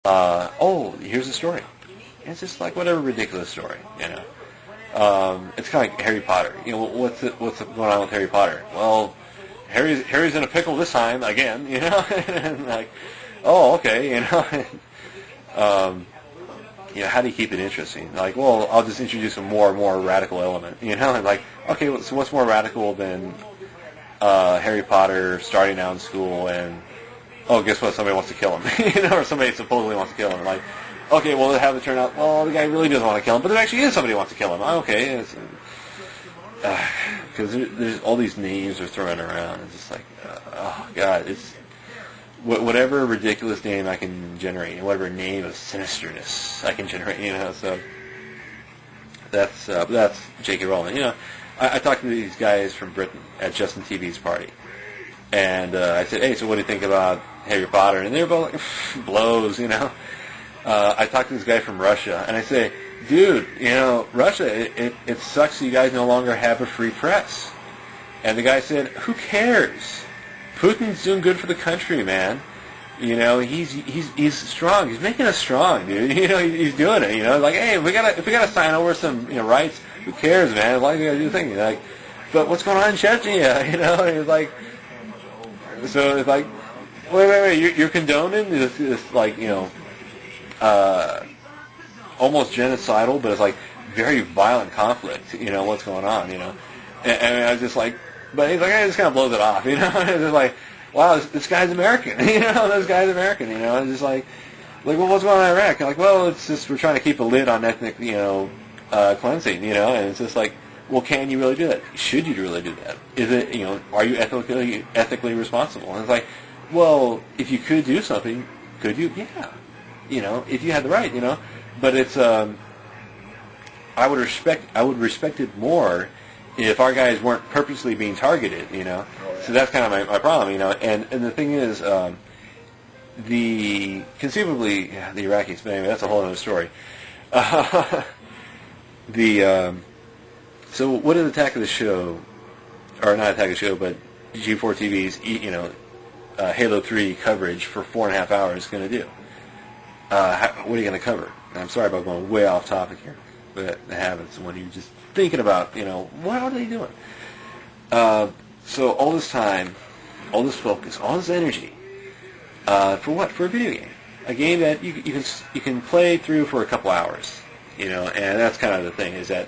Here's a story. And it's just like whatever ridiculous story, you know. It's kind of like Harry Potter. You know, what's going on with Harry Potter? Well, Harry's in a pickle this time again, you know. And like, oh, okay, you know. How do you keep it interesting? Like, well, I'll just introduce a more and more radical element, you know. And like, okay, so what's more radical than Harry Potter starting out in school and guess what? Somebody wants to kill him, you know, or somebody supposedly wants to kill him. Like, okay, well, have it turn out, well, the guy really doesn't want to kill him, but there actually is somebody who wants to kill him. Okay, because there's all these names are thrown around. It's just like, oh God, it's whatever ridiculous name I can generate, whatever name of sinisterness I can generate, you know. So that's J.K. Rowling. You know, I talked to these guys from Britain at Justin TV's party, and I said, hey, so what do you think about Harry Potter? And they were both like, blows, you know. I talked to this guy from Russia, and I say, dude, you know, Russia, it sucks you guys no longer have a free press. And the guy said, who cares? Putin's doing good for the country, man. You know, he's strong. He's making us strong, dude. You know, he's doing it. You know, like, hey, if we gotta sign over some rights, who cares, man? As long as we gotta do the thing. Like, but what's going on in Chechnya? You know, and it's like, so it's like, wait, you're condoning this like, you know, almost genocidal, but it's like very violent conflict. You know what's going on. You know, and I was just like, but he's like, hey, just kind of blows it off. You know, and it's like, wow, this guy's American. You know, this guy's American. You know, and it's just like, well, what's going on in Iraq? I'm like, well, it's just we're trying to keep a lid on ethnic, you know, cleansing. You know, and it's just like, well, can you really do that? Should you really do that? Is it, you know, are you ethically responsible? And it's like, well, if you could do something, could you? Yeah. You know, if you had the right, you know, but it's I would respect it more if our guys weren't purposely being targeted, you know. So that's kind of my problem, you know. And the thing is, conceivably the Iraqis, but anyway, that's a whole other story. So what did Attack of the Show, or not Attack of the Show, but G4 TV's Halo 3 coverage for 4.5 hours going to do? What are you going to cover? And I'm sorry about going way off topic here, but it happens when you're just thinking about, you know, what are they doing? So all this time, all this focus, all this energy, for what? For a video game. A game that you can play through for a couple hours, you know, and that's kind of the thing, is that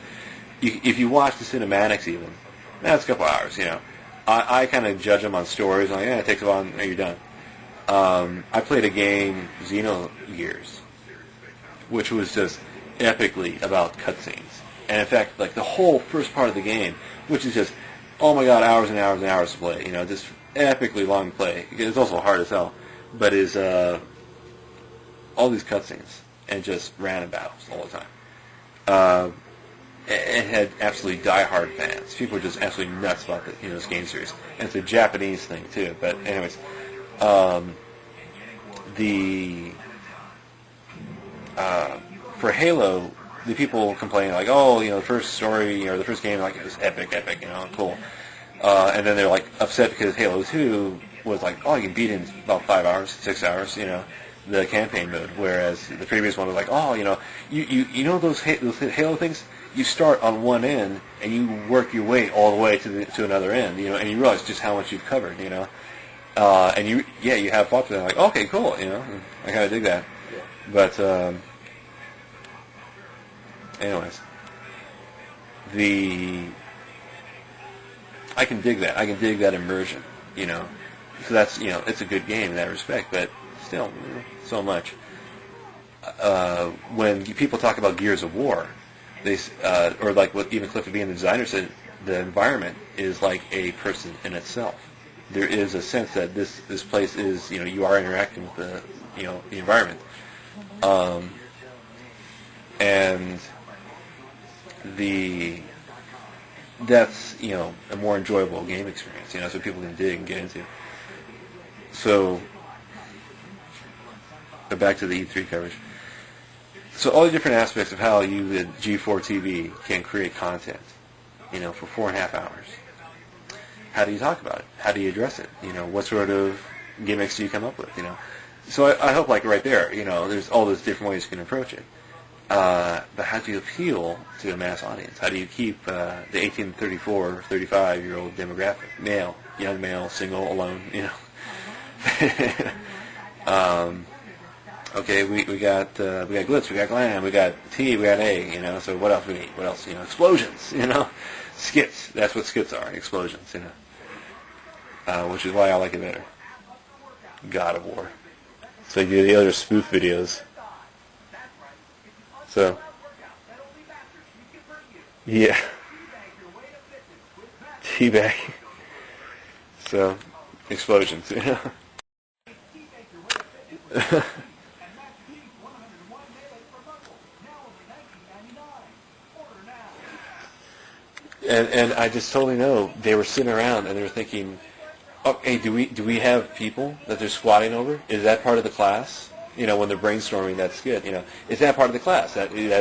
if you watch the cinematics even, that's a couple hours, you know. I kind of judge them on stories, I'm like, it takes a while, and you're done. I played a game, Xenogears, which was just epically about cutscenes. And in fact, like the whole first part of the game, which is just, oh my god, hours and hours and hours to play, you know, just epically long play. It's also hard as hell, but is all these cutscenes and just random battles all the time. It had absolutely die-hard fans. People were just absolutely nuts about this game series. And it's a Japanese thing too. But anyways, for Halo, the people complain like, oh, you know, the first story or the first game, like, it was epic, you know, cool. And then they're like upset because Halo 2 was like, oh, you can beat it in about 5 hours, 6 hours, you know, the campaign mode. Whereas the previous one was like, oh, you know, you know those Halo things. You start on one end and you work your way all the way to another end, you know, and you realize just how much you've covered, you know. And you have fought for that. Like, okay, cool, you know. I kind of dig that. But anyways, I can dig that. I can dig that immersion, you know. So that's, you know, it's a good game in that respect, but still, you know, so much. When people talk about Gears of War, they or like what even Clifford Bean, the designer, said, the environment is like a person in itself. There is a sense that this place is, you know, you are interacting with the environment, and that's, you know, a more enjoyable game experience, you know, so people can dig and get into. So, back to the E3 coverage. So all the different aspects of how you at G4 TV can create content, you know, for 4.5 hours. How do you talk about it? How do you address it? You know, what sort of gimmicks do you come up with? You know, So I hope, like right there, there's all those different ways you can approach it. But how do you appeal to a mass audience? How do you keep the 18 to 34, 35-year-old demographic, male, young male, single, alone, Okay, we got glitz, we got glam, we got T, we got A, so what else we need? What else? Explosions, skits. That's what skits are, explosions, which is why I like it better. God of War. So you do the other spoof videos. So, yeah. Teabag. So, explosions, And I just totally know they were sitting around and they were thinking, oh, hey, do we have people that they're squatting over? Is that part of the class? When they're brainstorming that skit, is that part of the class that you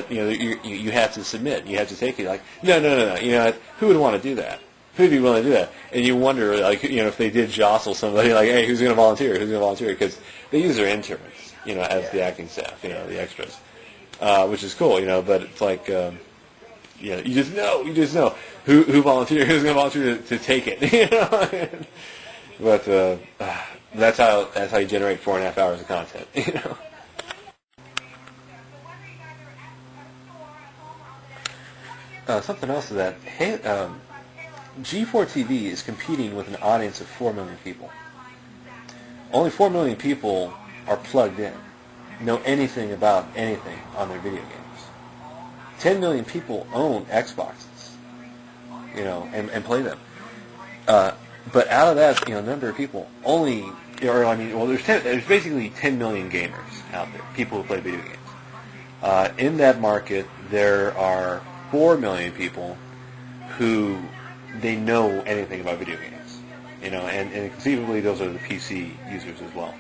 have to submit? You have to take it. Like, no. Who would want to do that? Who'd be willing to do that? And you wonder, like, if they did jostle somebody, like, hey, who's going to volunteer? Who's going to volunteer? Because they use their interns, as the acting staff, the extras, which is cool, but it's like, you just know who volunteers, who's going to volunteer to take it, But that's how you generate 4.5 hours of content, Something else is that G4 TV is competing with an audience of 4 million people. Only 4 million people are plugged in, know anything about anything on their video games. 10 million people own Xboxes, and play them. But out of that, number of people, there's basically 10 million gamers out there, people who play video games. In that market, there are 4 million people who they know anything about video games, and conceivably those are the PC users as well.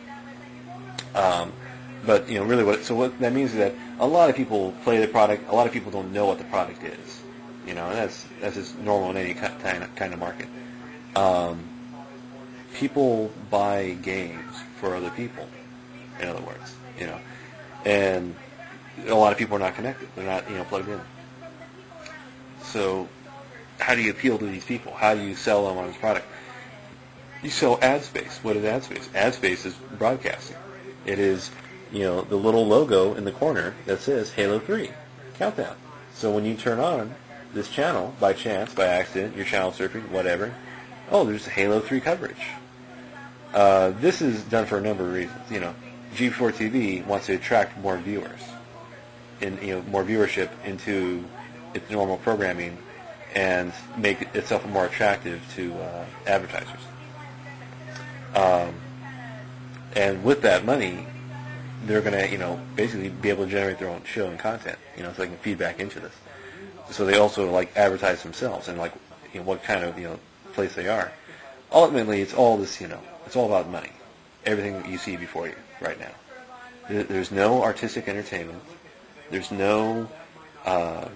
But really, what that means is that a lot of people play the product. A lot of people don't know what the product is, and that's just normal in any kind of market. People buy games for other people, in other words, and a lot of people are not connected. They're not, plugged in. So, how do you appeal to these people? How do you sell them on this product? You sell ad space. What is ad space? Ad space is broadcasting. It is, the little logo in the corner that says Halo 3 Countdown. So when you turn on this channel, by chance, by accident, you're channel surfing, whatever, oh, there's Halo 3 coverage. This is done for a number of reasons. G4 TV wants to attract more viewers, and more viewership into its normal programming, and make itself more attractive to advertisers. And with that money, they're going to, basically be able to generate their own show and content, so they can feed back into this. So they also advertise themselves and what kind of place they are. Ultimately, it's all this, it's all about money. Everything that you see before you right now. There's no artistic entertainment. There's no, and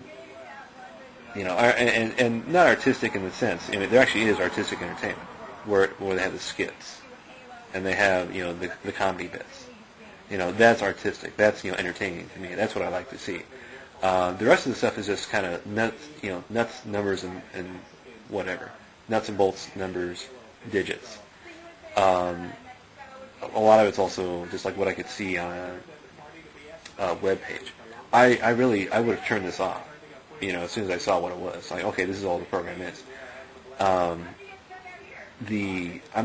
not artistic in the sense. There actually is artistic entertainment where they have the skits and they have the comedy bits. That's artistic. That's entertaining to me. That's what I like to see. The rest of the stuff is just kind of nuts, numbers, and whatever. Nuts and bolts, numbers, digits. A lot of it's also just like what I could see on a web page. I would have turned this off, as soon as I saw what it was. Like, okay, this is all the program is. I'm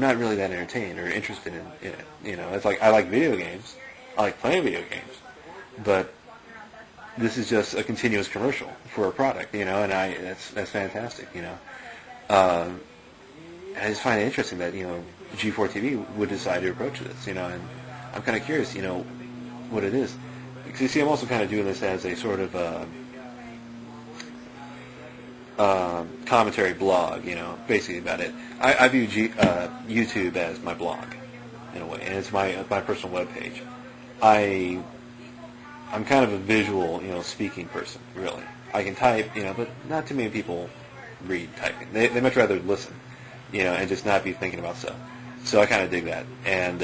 not really that entertained or interested in it. It's like I like video games. I like playing video games, but this is just a continuous commercial for a product, and that's fantastic, I just find it interesting that, G4 TV would decide to approach this, and I'm kind of curious, what it is. Because you see, I'm also kind of doing this as a sort of commentary blog, basically about it. I view YouTube as my blog, in a way, and it's my personal webpage. I'm kind of a visual, speaking person, really. I can type, but not too many people read typing. They much rather listen, and just not be thinking about stuff. So I kind of dig that. And